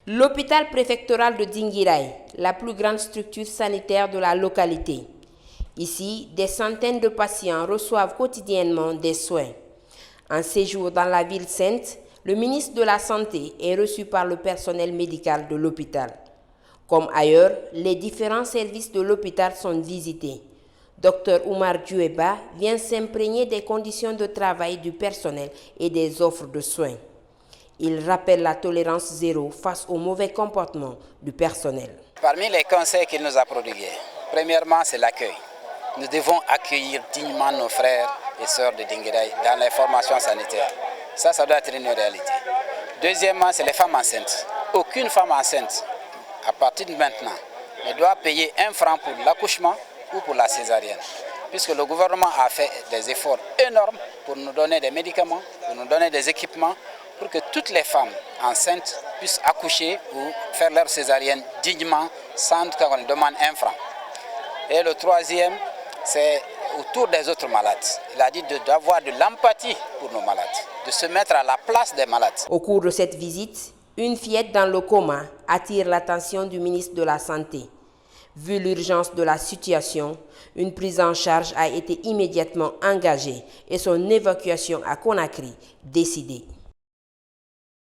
L'hôpital préfectoral de Dinguiraye, la plus grande structure sanitaire de la localité. Ici, des centaines de patients reçoivent quotidiennement des soins. En séjour dans la ville sainte, le ministre de la Santé est reçu par le personnel médical de l'hôpital. Comme ailleurs, les différents services de l'hôpital sont visités. Dr Oumar Djoueba vient s'imprégner des conditions de travail du personnel et des offres de soins. Il rappelle la tolérance zéro face au mauvais comportement du personnel. Parmi les conseils qu'il nous a prodigués, premièrement, c'est l'accueil. Nous devons accueillir dignement nos frères et sœurs de Dinguiraye dans les formations sanitaires. Ça doit être une réalité. Deuxièmement, c'est les femmes enceintes. Aucune femme enceinte, à partir de maintenant, ne doit payer 1 franc pour l'accouchement ou pour la césarienne. Puisque le gouvernement a fait des efforts énormes pour nous donner des médicaments, pour nous donner des équipements, pour que toutes les femmes enceintes puissent accoucher ou faire leur césarienne dignement, sans qu'on demande 1 franc. Et le troisième, c'est autour des autres malades. Il a dit d'avoir de l'empathie pour nos malades, de se mettre à la place des malades. Au cours de cette visite, une fillette dans le coma attire l'attention du ministre de la Santé. Vu l'urgence de la situation, une prise en charge a été immédiatement engagée et son évacuation à Conakry décidée.